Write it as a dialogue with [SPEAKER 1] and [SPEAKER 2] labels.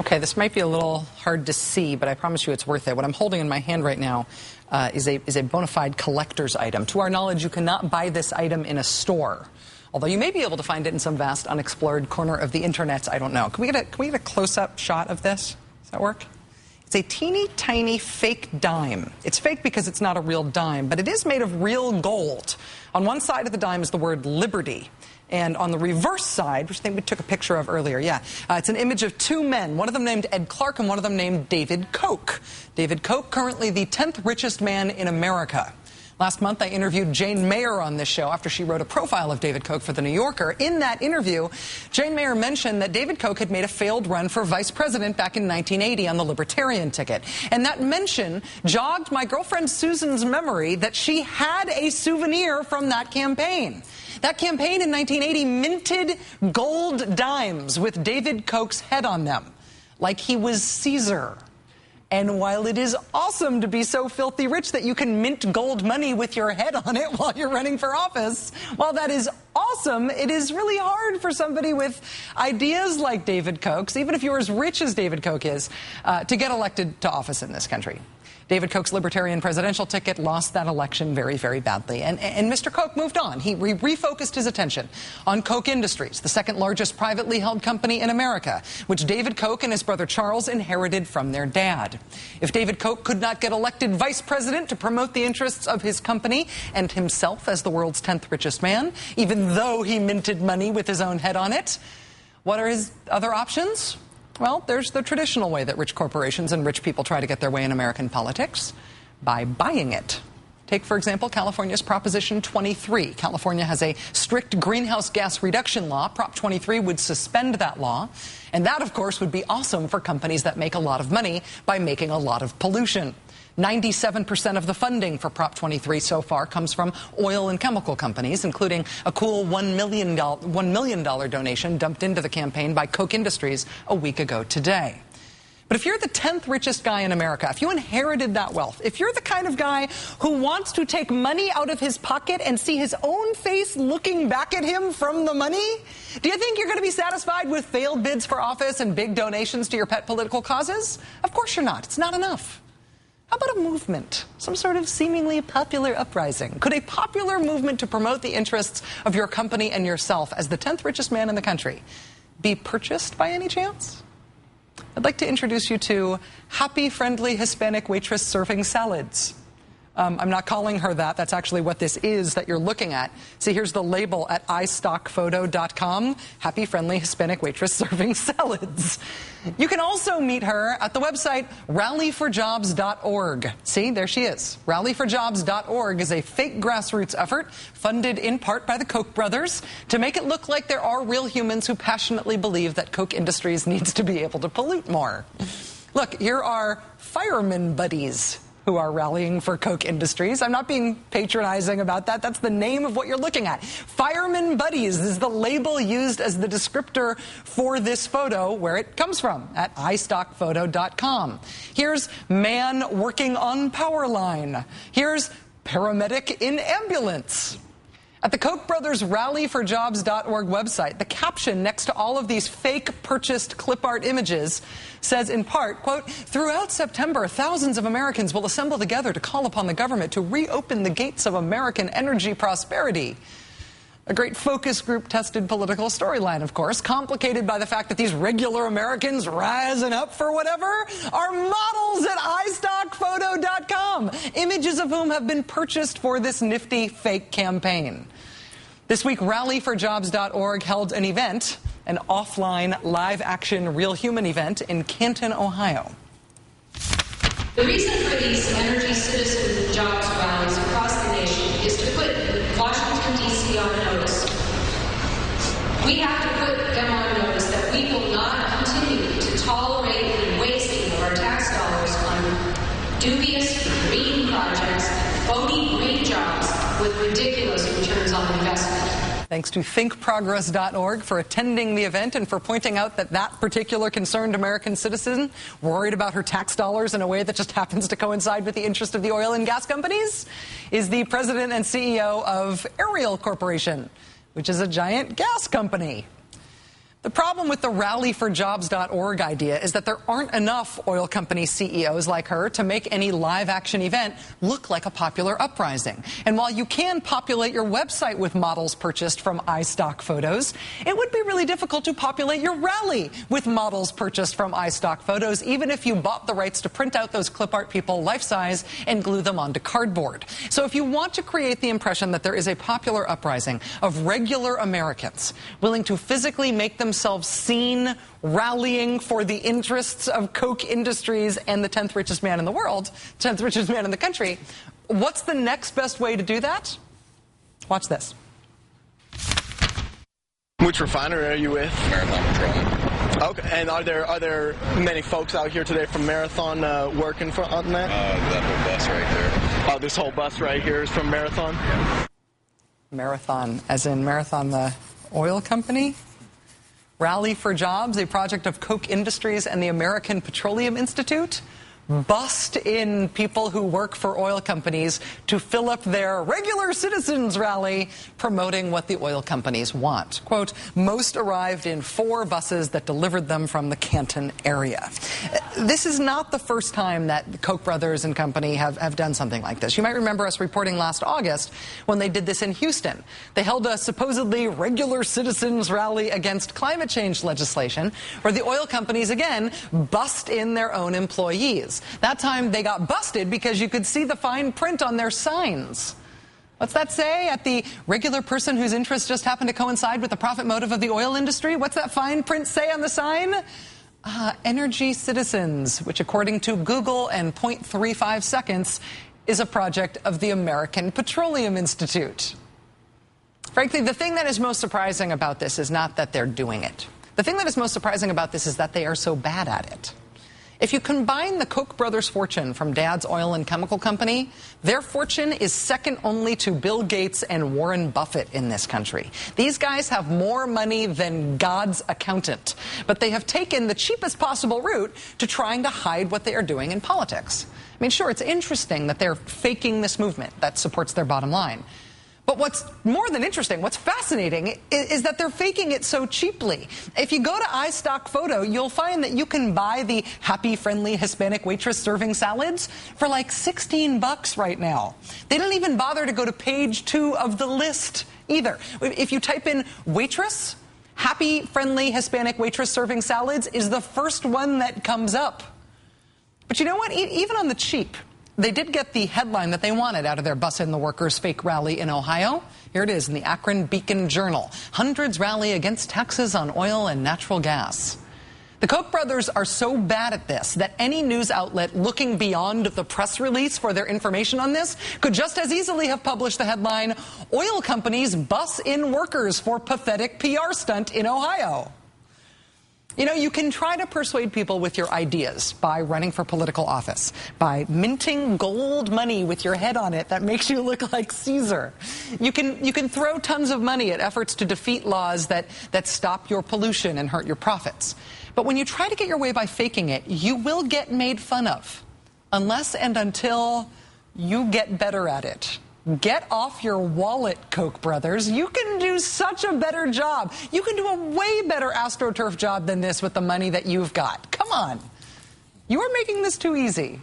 [SPEAKER 1] Okay, this might be a little hard to see, but I promise you it's worth it. What I'm holding in my hand right now is a bona fide collector's item. To our knowledge, you cannot buy this item in a store, although you may be able to find it in some vast unexplored corner of the internet. I don't know. Can we get a close-up shot of this? Does that work? It's a teeny tiny fake dime. It's fake because it's not a real dime, but it is made of real gold. On one side of the dime is the word liberty. And on the reverse side, which I think we took a picture of earlier, it's an image of two men, one of them named Ed Clark and one of them named David Koch. David Koch, currently the 10th richest man in America. Last month, I interviewed Jane Mayer on this show after she wrote a profile of David Koch for The New Yorker. In that interview, Jane Mayer mentioned that David Koch had made a failed run for vice president back in 1980 on the Libertarian ticket. And that mention jogged my girlfriend Susan's memory that she had a souvenir from that campaign. That campaign in 1980 minted gold dimes with David Koch's head on them, like he was Caesar. And while it is awesome to be so filthy rich that you can mint gold money with your head on it while you're running for office, while that is awesome, it is really hard for somebody with ideas like David Koch's, even if you're as rich as David Koch is, to get elected to office in this country. David Koch's Libertarian presidential ticket lost that election very, very badly. And Mr. Koch moved on. He refocused his attention on Koch Industries, the second largest privately held company in America, which David Koch and his brother Charles inherited from their dad. If David Koch could not get elected vice president to promote the interests of his company and himself as the world's 10th richest man, even though he minted money with his own head on it, what are his other options? Well, there's the traditional way that rich corporations and rich people try to get their way in American politics, by buying it. Take, for example, California's Proposition 23. California has a strict greenhouse gas reduction law. Prop 23 would suspend that law. And that, of course, would be awesome for companies that make a lot of money by making a lot of pollution. 97% of the funding for Prop 23 so far comes from oil and chemical companies, including a cool $1 million donation dumped into the campaign by Koch Industries a week ago today. But if you're the 10th richest guy in America, if you inherited that wealth, if you're the kind of guy who wants to take money out of his pocket and see his own face looking back at him from the money, do you think you're going to be satisfied with failed bids for office and big donations to your pet political causes? Of course you're not. It's not enough. How about a movement, some sort of seemingly popular uprising? Could a popular movement to promote the interests of your company and yourself as the 10th richest man in the country be purchased by any chance? I'd like to introduce you to Happy Friendly Hispanic Waitress Serving Salads. I'm not calling her that. That's actually what this is that you're looking at. See, here's the label at istockphoto.com. Happy Friendly Hispanic Waitress Serving Salads. You can also meet her at the website rallyforjobs.org. See, there she is. Rallyforjobs.org is a fake grassroots effort funded in part by the Koch brothers to make it look like there are real humans who passionately believe that Koch Industries needs to be able to pollute more. Look, here are fireman buddies who are rallying for Koch Industries. I'm not being patronizing about that. That's the name of what you're looking at. Fireman Buddies is the label used as the descriptor for this photo, where it comes from, at istockphoto.com. Here's man working on power line. Here's paramedic in ambulance. At the Koch brothers rallyforjobs.org website, the caption next to all of these fake purchased clip art images says in part, quote, "Throughout September, thousands of Americans will assemble together to call upon the government to reopen the gates of American energy prosperity." A great focus group tested political storyline, of course, complicated by the fact that these regular Americans rising up for whatever are models at istockphoto.com, images of whom have been purchased for this nifty fake campaign. This week, rallyforjobs.org held an event, an offline, live-action, real human event in Canton, Ohio.
[SPEAKER 2] The reason for these energy citizen jobs rallies across the nation is to put Washington, D.C. on notice. We have to put them on notice that we will not continue to tolerate the wasting of our tax dollars on dubious green projects, phony green jobs with ridiculous returns on investment.
[SPEAKER 1] Thanks to thinkprogress.org for attending the event and for pointing out that that particular concerned American citizen worried about her tax dollars in a way that just happens to coincide with the interest of the oil and gas companies is the president and CEO of Ariel Corporation, which is a giant gas company. The problem with the rallyforjobs.org idea is that there aren't enough oil company CEOs like her to make any live-action event look like a popular uprising. And while you can populate your website with models purchased from iStock photos, it would be really difficult to populate your rally with models purchased from iStock photos, even if you bought the rights to print out those clip art people life-size and glue them onto cardboard. So if you want to create the impression that there is a popular uprising of regular Americans willing to physically make themselves seen rallying for the interests of Koch Industries and the 10th richest man in the world, 10th richest man in the country, what's the next best way to do that? Watch this.
[SPEAKER 3] Which refinery are you with?
[SPEAKER 4] Marathon Petroleum.
[SPEAKER 3] Okay, and are there many folks out here today from Marathon working on that?
[SPEAKER 4] That whole bus right there.
[SPEAKER 3] Oh, this whole bus right here is from Marathon?
[SPEAKER 4] Yeah.
[SPEAKER 1] Marathon, as in Marathon, the oil company? Rally for Jobs, a project of Koch Industries and the American Petroleum Institute, bust in people who work for oil companies to fill up their regular citizens rally promoting what the oil companies want. Quote, most arrived in 4 buses that delivered them from the Canton area. This is not the first time that the Koch brothers and company have done something like this. You might remember us reporting last August when they did this in Houston. They held a supposedly regular citizens rally against climate change legislation where the oil companies again bust in their own employees. That time they got busted because you could see the fine print on their signs. What's that say? At the regular person whose interests just happen to coincide with the profit motive of the oil industry? What's that fine print say on the sign? Energy Citizens, which according to Google and 0.35 seconds is a project of the American Petroleum Institute. Frankly, the thing that is most surprising about this is not that they're doing it. The thing that is most surprising about this is that they are so bad at it. If you combine the Koch brothers' fortune from Dad's oil and chemical company, their fortune is second only to Bill Gates and Warren Buffett in this country. These guys have more money than God's accountant, but they have taken the cheapest possible route to trying to hide what they are doing in politics. I mean, sure, it's interesting that they're faking this movement that supports their bottom line. But what's more than interesting, what's fascinating, is that they're faking it so cheaply. If you go to iStock Photo, you'll find that you can buy the happy, friendly Hispanic waitress serving salads for like $16 right now. They don't even bother to go to page 2 of the list either. If you type in waitress, happy, friendly Hispanic waitress serving salads is the first one that comes up. But you know what? Even on the cheap, they did get the headline that they wanted out of their Bus in the Workers fake rally in Ohio. Here it is in the Akron Beacon Journal. Hundreds rally against taxes on oil and natural gas. The Koch brothers are so bad at this that any news outlet looking beyond the press release for their information on this could just as easily have published the headline, "Oil companies bus in workers for pathetic PR stunt in Ohio." You know, you can try to persuade people with your ideas by running for political office, by minting gold money with your head on it that makes you look like Caesar. You can throw tons of money at efforts to defeat laws that stop your pollution and hurt your profits. But when you try to get your way by faking it, you will get made fun of, unless and until you get better at it. Get off your wallet, Koch brothers. You can do such a better job. You can do a way better AstroTurf job than this with the money that you've got. Come on. You are making this too easy.